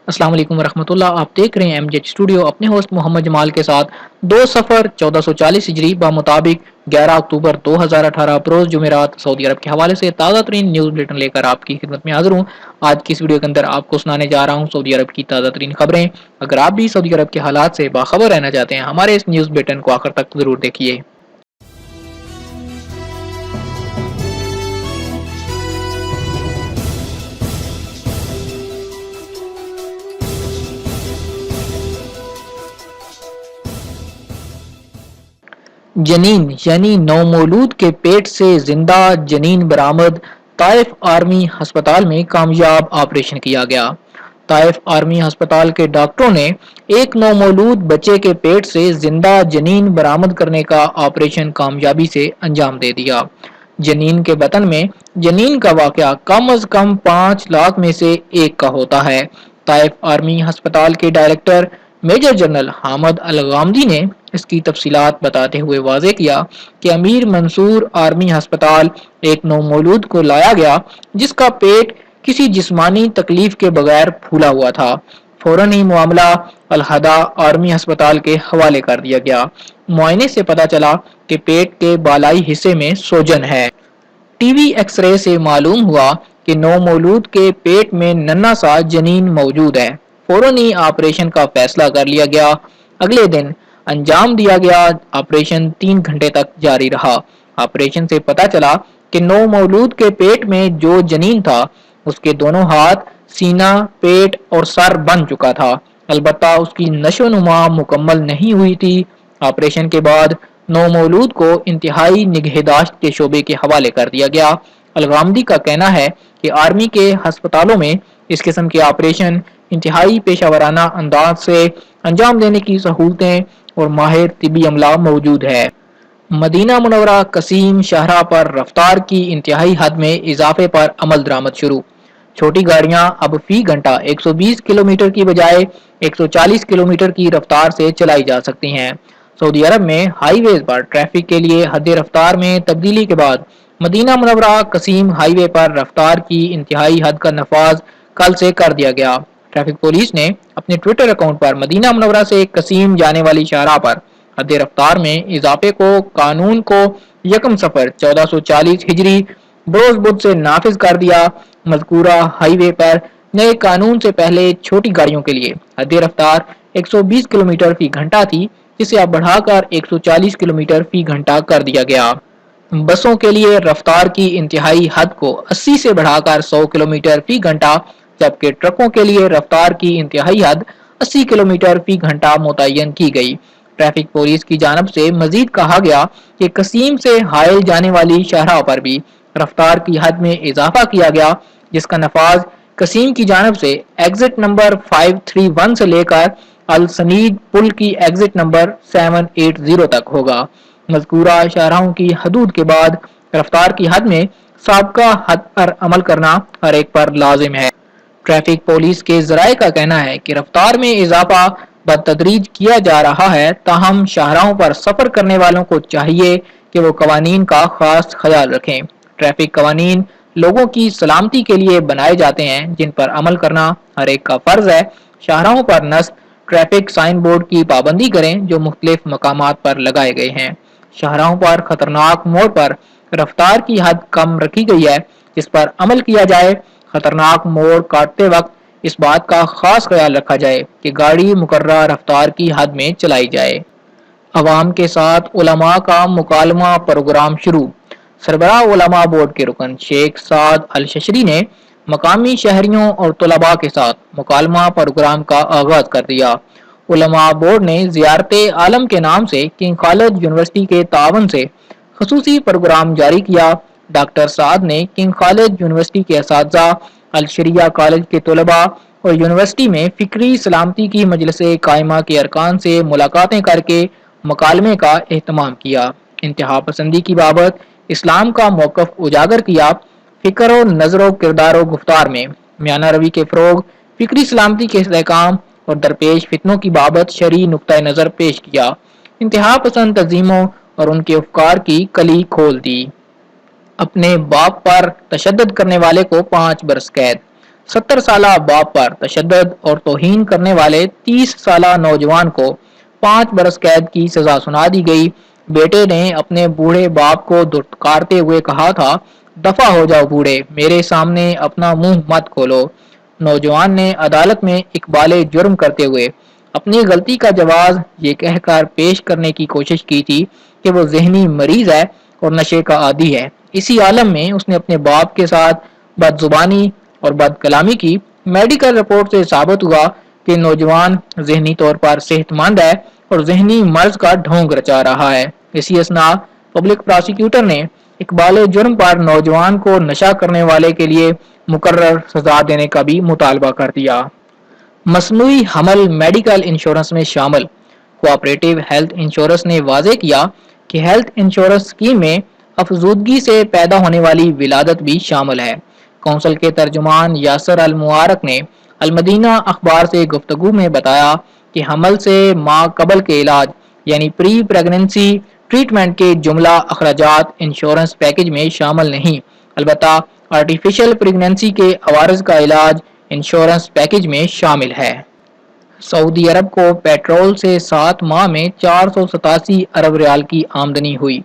السلام علیکم ورحمۃ اللہ، آپ دیکھ رہے ہیں ایم جی اسٹوڈیو اپنے ہوسٹ محمد جمال کے ساتھ 2 سفر 1440 ہجری بمطابق 11 اکتوبر 2018 بروز جمعرات سعودی عرب کے حوالے سے تازہ ترین نیوز بلیٹن لے کر آپ کی خدمت میں حاضر ہوں۔ آج کی اس ویڈیو کے اندر آپ کو سنانے جا رہا ہوں سعودی عرب کی تازہ ترین خبریں۔ اگر آپ بھی سعودی عرب کے حالات سے باخبر رہنا چاہتے ہیں ہمارے اس نیوز بلیٹن کو آخر تک ضرور دیکھیے۔ جنین یعنی نومولود کے پیٹ سے زندہ جنین برآمد، طائف آرمی ہسپتال میں کامیاب آپریشن کیا گیا۔ طائف آرمی ہسپتال کے ڈاکٹروں نے ایک نومولود بچے کے پیٹ سے زندہ جنین برآمد کرنے کا آپریشن کامیابی سے انجام دے دیا۔ جنین کے بطن میں جنین کا واقعہ کم از کم 5 لاکھ میں سے ایک کا ہوتا ہے۔ طائف آرمی ہسپتال کے ڈائریکٹر میجر جنرل حامد الغامدی نے اس کی تفصیلات بتاتے ہوئے واضح کیا کہ امیر منصور آرمی ہسپتال ایک نومولود کو لایا گیا جس کا پیٹ کسی جسمانی تکلیف کے بغیر پھولا ہوا تھا۔ فوراً ہی معاملہ الہدہ آرمی ہسپتال کے حوالے کر دیا گیا۔ معائنے سے پتہ چلا کہ پیٹ کے بالائی حصے میں سوجن ہے۔ ٹی وی ایکس رے سے معلوم ہوا کہ نومولود کے پیٹ میں ننھا سا جنین موجود ہے۔ فوراً ہی آپریشن کا فیصلہ کر لیا گیا۔ اگلے دن انجام دیا گیا۔ آپریشن 3 گھنٹے تک جاری رہا۔ آپریشن سے پتہ چلا کہ نومولود کے پیٹ میں جو جنین تھا اس کے دونوں ہاتھ، سینہ، پیٹ اور سر بن چکا تھا، البتہ اس کی نشو و نما مکمل نہیں ہوئی تھی۔ آپریشن کے بعد نومولود کو انتہائی نگہداشت کے شعبے کے حوالے کر دیا گیا۔ الغامدی کا کہنا ہے کہ آرمی کے ہسپتالوں میں اس قسم کے آپریشن انتہائی پیشہ ورانہ انداز سے انجام دینے کی سہولتیں اور ماہر طبی عملہ موجود ہے۔ مدینہ منورہ قصیم شاہراہ پر رفتار کی انتہائی حد میں اضافے پر عمل درآمد شروع۔ چھوٹی گاڑیاں اب فی گھنٹہ 120 کلومیٹر کی بجائے 140 کلومیٹر کی رفتار سے چلائی جا سکتی ہیں۔ سعودی عرب میں ہائی ویز پر ٹریفک کے لیے حد رفتار میں تبدیلی کے بعد مدینہ منورہ قصیم ہائی وے پر رفتار کی انتہائی حد کا نفاذ کل سے کر دیا گیا۔ ٹریفک پولیس نے اپنے ٹویٹر اکاؤنٹ پر مدینہ منورہ سے قصیم جانے والی شاہراہ پر حد رفتار میں اضافے کو قانون کو 1 سفر 1440 ہجری بروز بدھ سے نافذ کر دیا۔ مذکورہ ہائی وے پر نئے قانون سے پہلے چھوٹی گاڑیوں کے لیے حد رفتار 120 کلومیٹر فی گھنٹہ تھی، جسے اب بڑھا کر 140 کلومیٹر فی گھنٹہ کر دیا گیا۔ بسوں کے لیے رفتار کی انتہائی حد کو 80 سے بڑھا کر 100 کلومیٹر فی گھنٹہ، جبکہ ٹرکوں کے لیے رفتار کی انتہائی حد 80 کلومیٹر فی گھنٹہ متعین کی گئی۔ ٹریفک پولیس کی جانب سے مزید کہا گیا کہ قصیم سے حائل جانے والی شاہراہ پر بھی رفتار کی حد میں اضافہ کیا گیا، جس کا نفاذ قصیم کی جانب سے ایگزٹ نمبر 531 سے لے کر السنید پل کی ایگزٹ نمبر 780 تک ہوگا۔ مذکورہ شاہراہوں کی حدود کے بعد رفتار کی حد میں سابقہ حد پر عمل کرنا ہر ایک پر لازم ہے۔ ٹریفک پولیس کے ذرائع کا کہنا ہے کہ رفتار میں اضافہ بتدریج کیا جا رہا ہے، تاہم شاہراہوں پر سفر کرنے والوں کو چاہیے کہ وہ قوانین کا خاص خیال رکھیں۔ ٹریفک قوانین لوگوں کی سلامتی کے لیے بنائے جاتے ہیں، جن پر عمل کرنا ہر ایک کا فرض ہے۔ شاہراہوں پر نصب ٹریفک سائن بورڈ کی پابندی کریں جو مختلف مقامات پر لگائے گئے ہیں۔ شاہراہوں پر خطرناک موڑ پر رفتار کی حد کم رکھی گئی ہے، جس پر عمل کیا جائے۔ خطرناک موڑ کاٹتے وقت اس بات کا خاص خیال رکھا جائے کہ گاڑی مقررہ رفتار کی حد میں چلائی جائے۔ عوام کے ساتھ علماء کا مکالمہ پروگرام شروع۔ سربراہ علماء بورڈ کے رکن شیخ سعد الششری نے مقامی شہریوں اور طلباء کے ساتھ مکالمہ پروگرام کا آغاز کر دیا۔ علماء بورڈ نے زیارت عالم کے نام سے کنگ خالد یونیورسٹی کے تعاون سے خصوصی پروگرام جاری کیا۔ ڈاکٹر سعد نے کنگ خالد یونیورسٹی کے اساتذہ، الشریعہ کالج کے طلباء اور یونیورسٹی میں فکری سلامتی کی مجلس قائمہ کے ارکان سے ملاقاتیں کر کے مکالمے کا اہتمام کیا۔ انتہا پسندی کی بابت اسلام کا موقف اجاگر کیا۔ فکر و نظر و کردار و گفتار میں میانہ روی کے فروغ، فکری سلامتی کے استحکام اور درپیش فتنوں کی بابت شرعی نقطہ نظر پیش کیا۔ انتہا پسند تنظیموں اور ان کے افکار کی کلی کھول دی۔ اپنے باپ پر تشدد کرنے والے کو 5 برس قید۔ 70 سالہ باپ پر تشدد اور توہین کرنے والے 30 سالہ نوجوان کو 5 برس قید کی سزا سنا دی گئی۔ بیٹے نے اپنے بوڑھے باپ کو دھتکارتے ہوئے کہا تھا، دفع ہو جاؤ بوڑھے، میرے سامنے اپنا منہ مت کھولو۔ نوجوان نے عدالت میں اقبال جرم کرتے ہوئے اپنی غلطی کا جواز یہ کہہ کر پیش کرنے کی کوشش کی تھی کہ وہ ذہنی مریض ہے اور نشے کا عادی ہے۔ اسی عالم میں اس نے اپنے باپ کے ساتھ بد زبانی اور بد کلامی کی۔ میڈیکل رپورٹ سے ثابت ہوا کہ نوجوان ذہنی طور پر صحت مند ہے اور ذہنی مرض کا ڈھونگ رچا رہا ہے۔ اسی اثناء پبلک پراسیکیوٹر نے اقبال جرم پر نوجوان کو نشہ کرنے والے کے لیے مقرر سزا دینے کا بھی مطالبہ کر دیا۔ مصنوعی حمل میڈیکل انشورنس میں شامل۔ کوآپریٹو ہیلتھ انشورنس نے واضح کیا کہ ہیلتھ انشورنس اسکیم میں افزودگی سے پیدا ہونے والی ولادت بھی شامل ہے۔ کونسل کے ترجمان یاسر المبارک نے المدینہ اخبار سے گفتگو میں بتایا کہ حمل سے ماں قبل کے علاج یعنی پری پیگننسی ٹریٹمنٹ کے جملہ اخراجات انشورنس پیکج میں شامل نہیں، البتہ آرٹیفیشل پریگننسی کے عوارض کا علاج انشورنس پیکج میں شامل ہے۔ سعودی عرب کو پیٹرول سے 7 ماہ میں 487 ارب ریال کی آمدنی ہوئی۔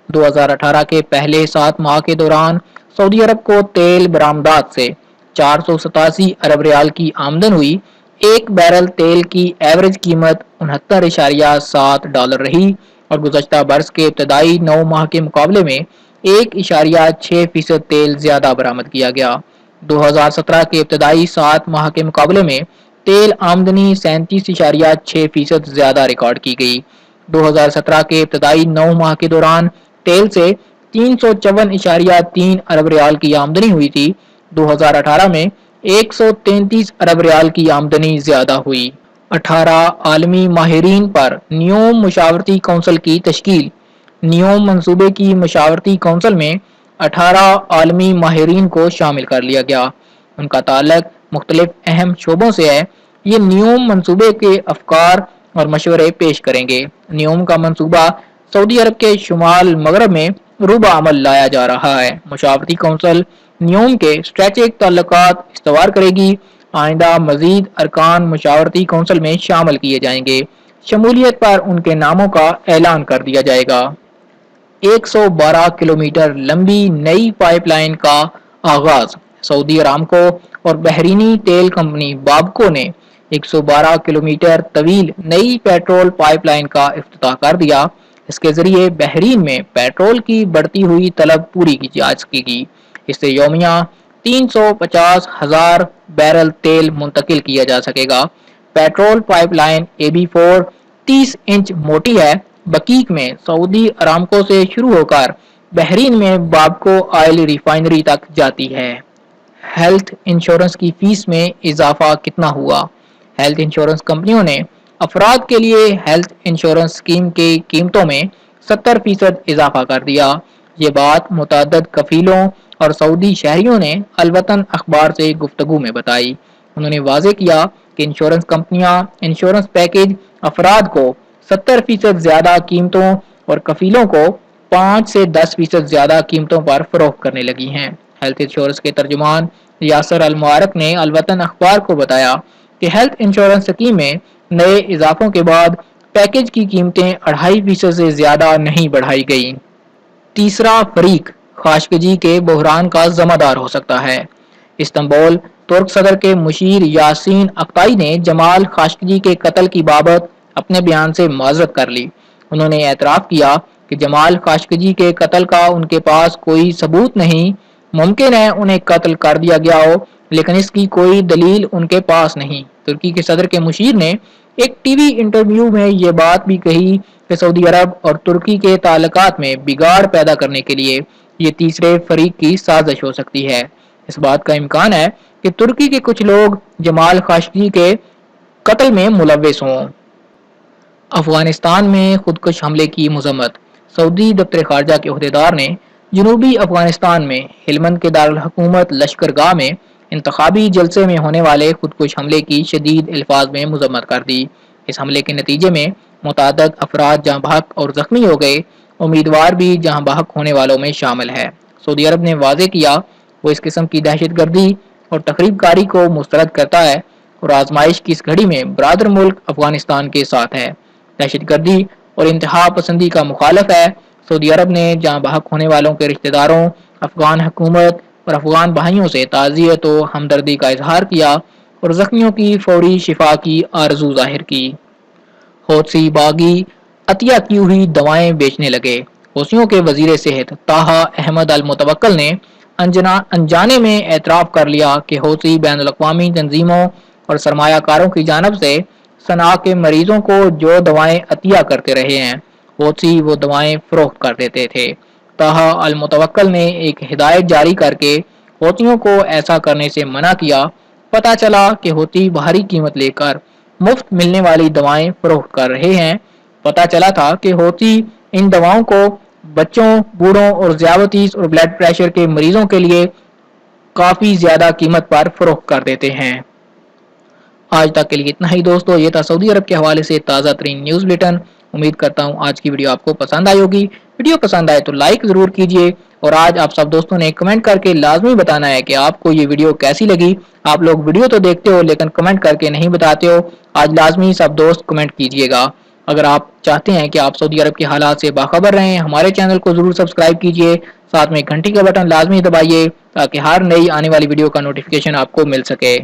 2018 کے پہلے 7 ماہ کے دوران سعودی عرب کو تیل برآمدات سے 487 ارب ریال کی آمدن ہوئی۔ ایک بیرل تیل کی ایوریج قیمت $69.7 رہی اور گزشتہ برس کے ابتدائی 9 ماہ کے مقابلے میں 1.6% تیل زیادہ برآمد کیا گیا۔ 2017 کے ابتدائی 7 ماہ کے مقابلے میں تیل آمدنی 37.6% زیادہ ریکارڈ کی گئی۔ 2017 کے ابتدائی 9 ماہ کے دوران تیل سے 354.3 ارب ریال کی آمدنی ہوئی تھی۔ 2018 میں 133 ارب ریال کی آمدنی زیادہ ہوئی۔ 18 عالمی ماہرین پر نیوم مشاورتی کونسل کی تشکیل۔ نیوم منصوبے کی مشاورتی کونسل میں 18 عالمی ماہرین کو شامل کر لیا گیا۔ ان کا تعلق مختلف اہم شعبوں سے ہے۔ یہ نیوم منصوبے کے افکار اور مشورے پیش کریں گے۔ نیوم کا منصوبہ سعودی عرب کے شمال مغرب میں روبہ عمل لایا جا رہا ہے۔ مشاورتی کونسل نیوم کے اسٹریٹجک تعلقات استوار کرے گی۔ آئندہ مزید ارکان مشاورتی کونسل میں شامل کیے جائیں گے۔ شمولیت پر ان کے ناموں کا اعلان کر دیا جائے گا۔ 112 کلومیٹر لمبی نئی پائپ لائن کا آغاز۔ سعودی ارامکو اور بحرینی تیل کمپنی بابکو نے 112 کلومیٹر طویل نئی پیٹرول پائپ لائن کا افتتاح کر دیا۔ اس کے ذریعے بحرین میں پیٹرول کی بڑھتی ہوئی طلب پوری کی جا سکے گی۔ اس سے یومیہ 350,000 بیرل تیل منتقل کیا جا سکے گا۔ Petrol pipeline AB4 30 inch موٹی ہے۔ بقیق میں سعودی ارامکو سے شروع ہو کر بحرین میں بابکو آئل ریفائنری تک جاتی ہے۔ ہیلتھ انشورنس کی فیس میں اضافہ کتنا ہوا؟ ہیلتھ انشورنس کمپنیوں نے افراد کے لیے ہیلتھ انشورنس اسکیم کی قیمتوں میں 70% اضافہ کر دیا۔ یہ بات متعدد کفیلوں اور سعودی شہریوں نے الوطن اخبار سے گفتگو میں بتائی۔ انہوں نے واضح کیا کہ انشورنس کمپنیاں انشورنس پیکج افراد کو 70% زیادہ قیمتوں اور کفیلوں کو 5 سے 10% زیادہ قیمتوں پر فروخت کرنے لگی ہیں۔ ہیلتھ انشورنس کے ترجمان یاسر المبارک نے الوطن اخبار کو بتایا کہ ہیلتھ انشورنس اسکیم میں نئے اضافوں کے بعد پیکج کی قیمتیں 2.5% سے زیادہ نہیں بڑھائی گئیں۔ تیسرا فریق خاشقجی کے بحران کا ذمہ دار ہو سکتا ہے۔ استنبول ترک صدر کے مشیر یاسین اکتائی نے جمال خاشقجی کے قتل کی بابت اپنے بیان سے معذرت کر لی۔ انہوں نے اعتراف کیا کہ جمال خاشقجی کے قتل کا ان کے پاس کوئی ثبوت نہیں۔ ممکن ہے انہیں قتل کر دیا گیا ہو لیکن اس کی کوئی دلیل ان کے پاس نہیں۔ ترکی کے صدر کے مشیر نے ایک ٹی وی انٹرویو میں یہ بات بھی کہی کہ سعودی عرب اور ترکی کے تعلقات میں بگاڑ پیدا کرنے کے لیے یہ تیسرے فریق کی سازش ہو سکتی ہے۔ اس بات کا امکان ہے کہ ترکی کے کچھ لوگ جمال خاشقجی کے قتل میں ملوث ہوں۔ افغانستان میں خودکش حملے کی مذمت۔ سعودی دفتر خارجہ کے عہدیدار نے جنوبی افغانستان میں ہلمند کے دارالحکومت لشکرگاہ میں انتخابی جلسے میں ہونے والے خودکش حملے کی شدید الفاظ میں مذمت کر دی۔ اس حملے کے نتیجے میں متعدد افراد جاں بحق اور زخمی ہو گئے۔ امیدوار بھی جاں بحق ہونے والوں میں شامل ہے۔ سعودی عرب نے واضح کیا وہ اس قسم کی دہشت گردی اور تخریب کاری کو مسترد کرتا ہے اور آزمائش کی اس گھڑی میں برادر ملک افغانستان کے ساتھ ہے، دہشت گردی اور انتہا پسندی کا مخالف ہے۔ سعودی عرب نے جہاں بحق ہونے والوں کے رشتہ داروں، افغان حکومت اور افغان بھائیوں سے تعزیت و ہمدردی کا اظہار کیا اور زخمیوں کی فوری شفا کی آرزو ظاہر کی۔ حوثی باغی عطیہ کی ہوئی دوائیں بیچنے لگے۔ حوثیوں کے وزیر صحت طٰہٰ احمد المتوکل نے انجانے میں اعتراف کر لیا کہ حوثی بین الاقوامی تنظیموں اور سرمایہ کاروں کی جانب سے صنعاء کے مریضوں کو جو دوائیں عطیہ کرتے رہے ہیں، حوثی وہ دوائیں فروخت کر دیتے تھے۔ طٰہٰ المتوکل نے ایک ہدایت جاری کر کے حوثیوں کو ایسا کرنے سے منع کیا۔ پتہ چلا کہ حوثی بھاری قیمت لے کر مفت ملنے والی دوائیں فروخت کر رہے ہیں۔ پتہ چلا تھا کہ حوثی ان دواؤں کو بچوں، بوڑھوں اور ذیابیطس اور بلڈ پریشر کے مریضوں کے لیے کافی زیادہ قیمت پر فروخت کر دیتے ہیں۔ آج تک کے لیے اتنا ہی دوستو، یہ تھا سعودی عرب کے حوالے سے تازہ ترین نیوز بلیٹن۔ امید کرتا ہوں آج کی ویڈیو آپ کو پسند آئی ہوگی۔ ویڈیو پسند آئے تو لائک ضرور کیجئے اور آج آپ سب دوستوں نے کمنٹ کر کے لازمی بتانا ہے کہ آپ کو یہ ویڈیو کیسی لگی۔ آپ لوگ ویڈیو تو دیکھتے ہو لیکن کمنٹ کر کے نہیں بتاتے ہو، آج لازمی سب دوست کمنٹ کیجئے گا۔ اگر آپ چاہتے ہیں کہ آپ سعودی عرب کے حالات سے باخبر رہیں، ہمارے چینل کو ضرور سبسکرائب کیجئے، ساتھ میں گھنٹی کا بٹن لازمی دبائیے تاکہ ہر نئی آنے والی ویڈیو کا نوٹیفیکیشن آپ کو مل سکے۔